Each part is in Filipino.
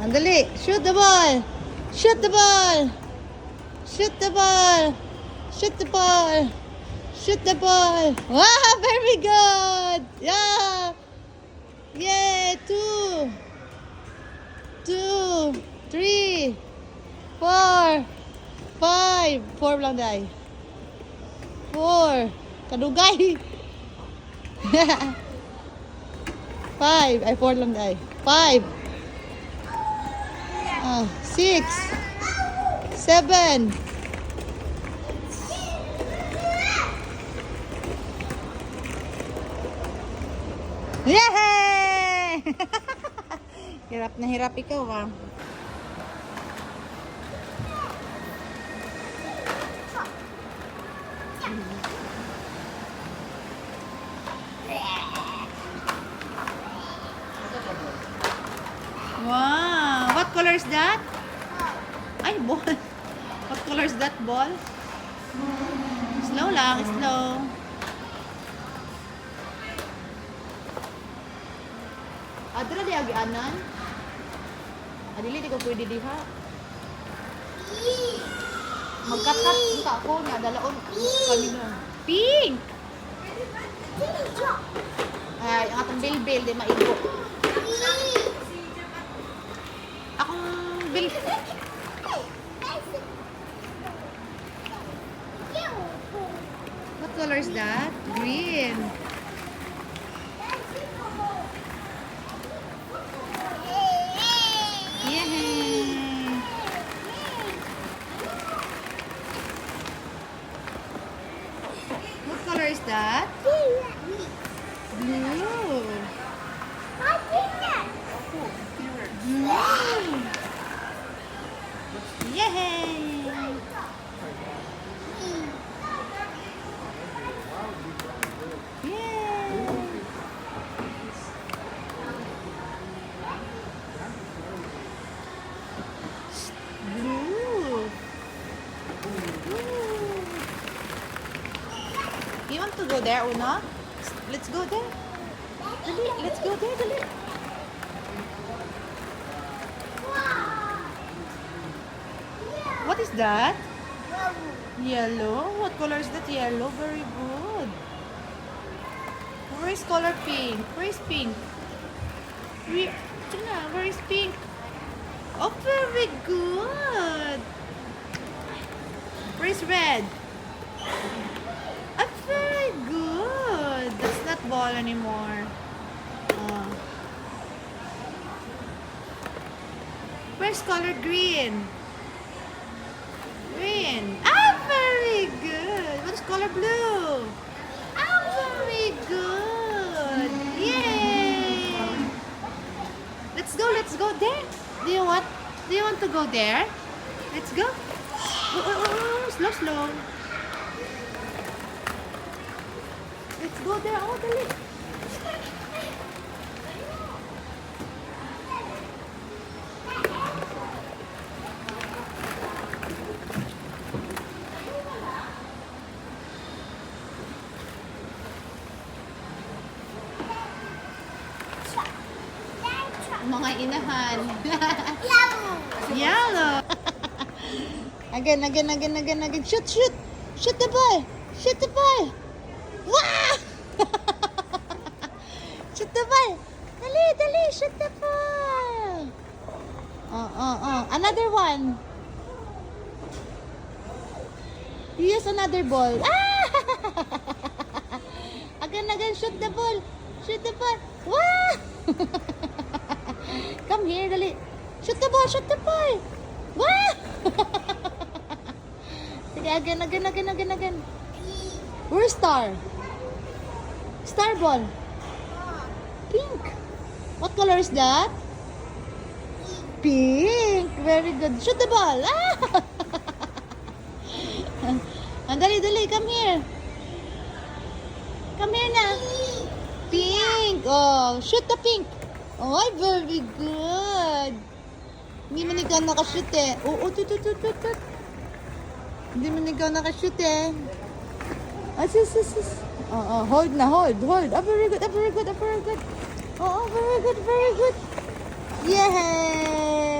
Andali. Shoot the ball. Shoot the ball. Shoot the ball. Shoot the ball. Shoot the ball. Wow, very good. Yeah. Yay, 2, 2, 3, 4, 5. 4 lang day. 4. Kadugay. 5. Ay, 4 lang day. 5. 6. 7. Yay! Hirap na hirap ikaw, ah. Wow! What color is that? Ay, ball. What color is that ball? Slow lang, slow. Adra di agianan? Adili di ko pwede diha. Magkat-kat ka ako nga dalaon kanina. Pink. Ay, ang atong bilbil di maigo. Akong bil. What color is that? Green. Yay! What color is that? Blue. Blue. Yay! You want to go there, Una? Let's go there. Dali, let's go there, dali. What is that? Yellow? What color is that? Yellow? Very good. Where is color pink? Where is pink? Where is pink? Oh, very good. Where is red? Oh, very good. That's not ball anymore. Where's color green? Green. Ah, very good. What is color blue? Ah, very good. Yay. Let's go there. Do you want to go there? Let's go. Slow, slow. Let's go there. Oh, dali. Mga inahan. Yellow. Again. Shoot. Shoot the ball. Shoot the ball. Wow! Shoot the ball. Dali. Shoot the ball. Another one. Use another ball. Ah! Again. Shoot the ball. Shoot the ball. Wow! Come here, dali. Shoot the ball. Wow! Sige, again. Where's star? Star ball. Pink. What color is that? Pink. Very good. Shoot the ball. Ah! Dali. Come here. Come here na. Pink. Oh, shoot the pink. Oh, very good. Hindi man ikaw nakashoot eh. Tut. Hindi man ikaw nakashoot eh. Sis. Hold. Very good. Oh, very good. Yay!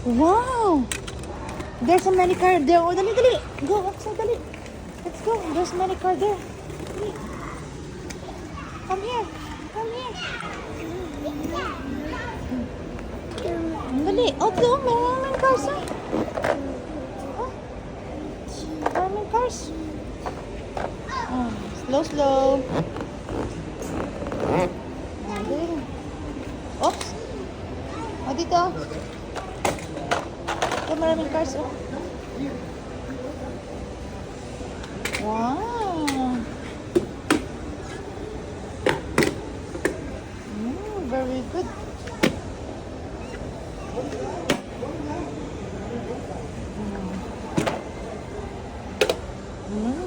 Wow! There's so many cars there. Oh, dali, dali. Go, outside, dali. Let's go. There's many cars there. Dali. Come here. Come here. Dali. Oh, doon. Maraming cars, ah. Oh. Maraming cars. Oh, slow, slow. Oh, dali. Oops. Oh, dito. Ito, maraming cars, oh. Wow. Very good.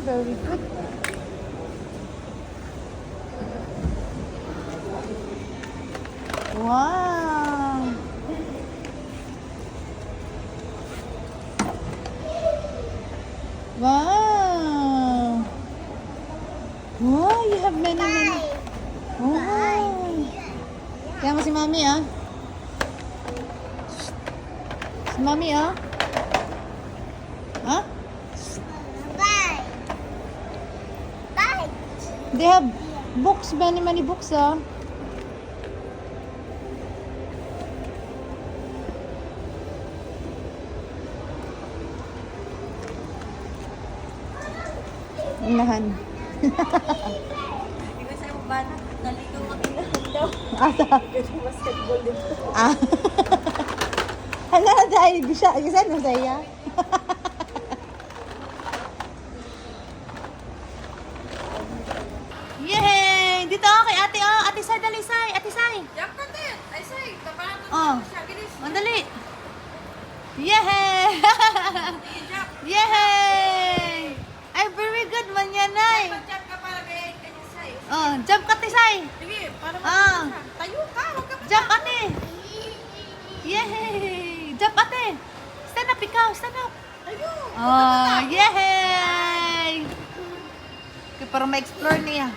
Very good. Wow. Wow. Wow, you have many. Wow. Kaya mo si Mami, ah. Si Mami, ah. Huh? Bye. Bye. They have books, many books, ah. Inahan. Di ba sa'yo ba na? Naligaw mag-ilahan daw. Asa? Kasi basketball din. Ah. Hala, dahil bisa. Gisan mo saya. Yay! Dito ako kay ate, oh. Ate Sai, dali Sai. Ate Sai. Jump ka din. Ay, say. Kapalan ko Oh. siya. Bilis. Mandali. Yay! Jump. Yay! Ay, very good man yan, ay. Jump ka para gayahin ka niya, say. Oh, jump ka, Ate Sai. Sige, para Ah. siya. Tayo ka. Huwag ka Jump, ate. Yay! Jump, ate. Stand up, ikaw. Stand up. Tayo. Oh, yay! Okay, para ma-explore niya.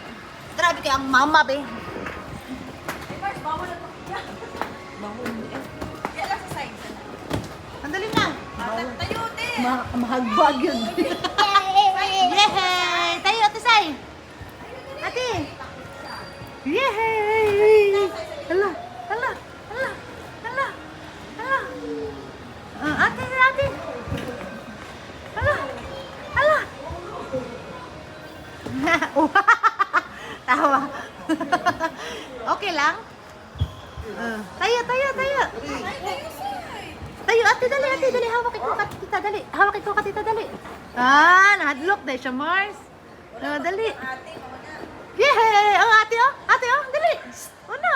Grabe kaya ang mama, be. Ay, Mars, bawal na ito. Bawal na ito. Yan lang sa side. Andali na. Tayo, te. Mahagbag yun. Yay! Tayo, Ate Sai. Ate. Yay! Hala, hala, hala, hala, hala. Ate, ate. Hala, hala. Tawa. Okay lang? Tayo, tayo, tayo. Ay, tayo, say. Tayo, ate, dali. Hawakin ko ka, tita, dali. Hawakin ko ka, tita, dali. Ah, nahadlok dahil siya, Mars. Dali. Ate, mauna. Yay! Oh, ate, oh. Ate, oh, dali. Ano?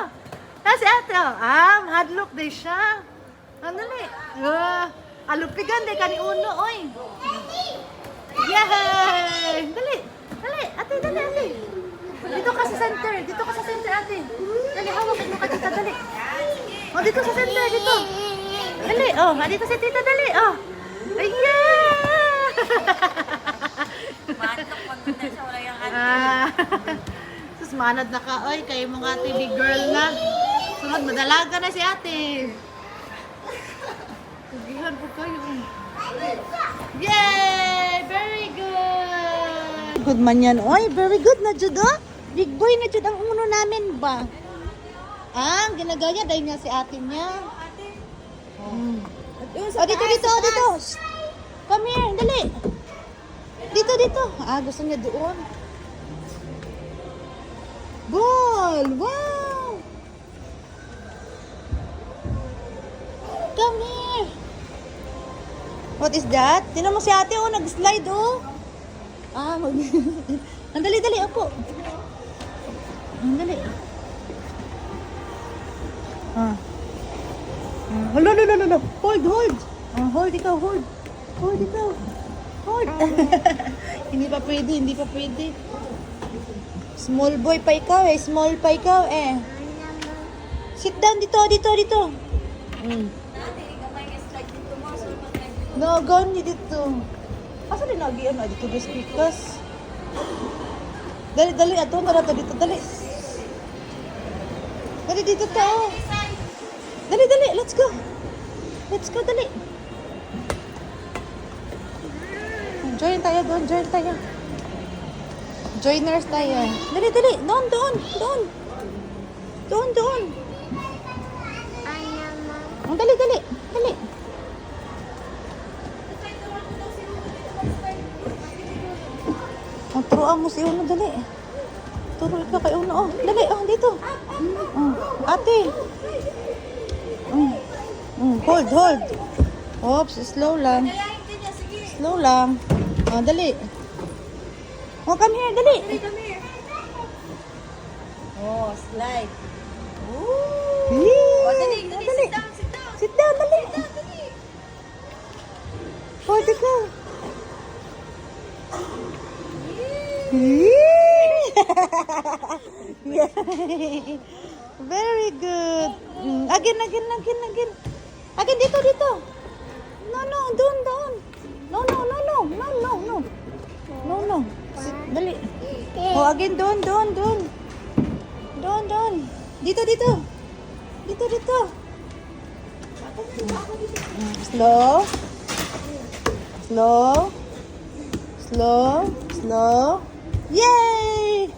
Si ate, oh. Mahadlok dahil siya. Dali. Alupigan dahil ka ni Uno, oy. Yay! Dali. Dali, ate, dali, ate. Dito ka sa center. Dito ka sa center, ate. Dali, hawakin mo ka, tita, dali. Oh, dito sa center, dito. Dali, oh. Dito si tita, dali, oh. Ayan! Maantok pag na siya. Wala yung ate. Sus, manad na ka, oy. Kayo mong ate, big girl na. Sunod, madalaga na si ate. Kugihan po kayo. Yay! Very good! Good man yan. Oy, very good na, Jud, oh. Big boy na, Jud, ang uno namin ba? Ang ginagaya dahil nga si ate niya. Oh, dito. Shh. Come here, dali. Dito. Gusto niya doon. Ball! Wow! Come here. What is that? Tinan mo si ate, oh, nag-slide, oh. Andali, opo. Andali. Hold. Hold ikaw. Hold. Hindi pa pwede. Small boy pa ikaw, eh. Small pa ikaw, eh. Sit down dito. Ate, ikaw may slide dito mo. So, mag-slide dito. No, gani dito. Asa din lagi ano dito guys pikas. Dali ato na to dito dali. Dali dito to. Dali, let's go. Let's go, dali. Join tayo doon, join tayo. Joiners tayo. Dali, dali. Doon, doon, doon. Doon, doon. Dali, dali, dali. Turuan mo si Uno, dali. Turuan ka kay Uno. Oh, dali, oh, dito. Ate. Hold, hold. Oops, slow lang. Slow lang. Oh, dali. Oh, come here, dali. Come here. Oh, slide. Yee. Oh, dali, dali, Dali. sit down, sit down. Sit down, dali. Dali. Pwede ka. Yeah. Very good. Again, again, again, again. Again, dito, dito. No, no, doon, doon. No, no, no, no, no, no, no. No, no. Dali. Oh, again, doon, doon, doon. Doon, doon. Dito, dito. Dito, dito. Slow. Slow. Slow. Slow. Yay!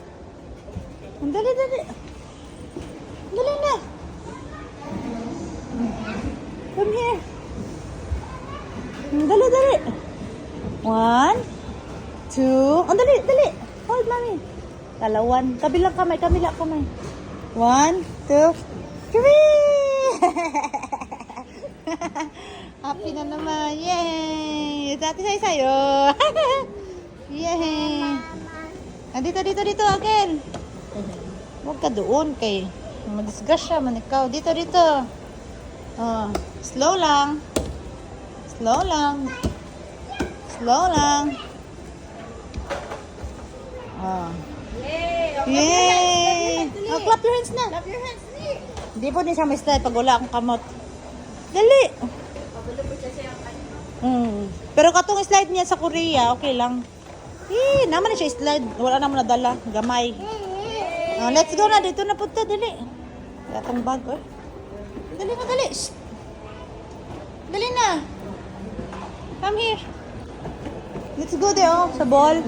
Dali, dali. Dali na. Come here. Dali, dali. 1, 2. Dali, dali. Hold, mami. Dalawan. Kabilang kamay, kabilang kamay. 1, 2, 3. Happy na naman. Yay! Dati sa'yo. Yay! Dito, dito, dito. Again. Huwag ka doon kay madisgrasya man ikaw. Dito, dito. Oh, slow lang. Slow lang. Slow lang. Oh. Yay! Oh, Yay! Oh, clap your hands na. clap your hands. Dali. Hindi po din siya may slide pag wala akong kamot. Dali! Pagulo po siya siya. Pero katong slide niya sa Korea, okay lang. Naman na siya slide. Wala naman nadala. Gamay. Let's go na. Dito na punta. Dali. Wala tong bag. Oh. Dali na, dali. Shh. Dali na. Come here. Let's go there, oh, sa ball.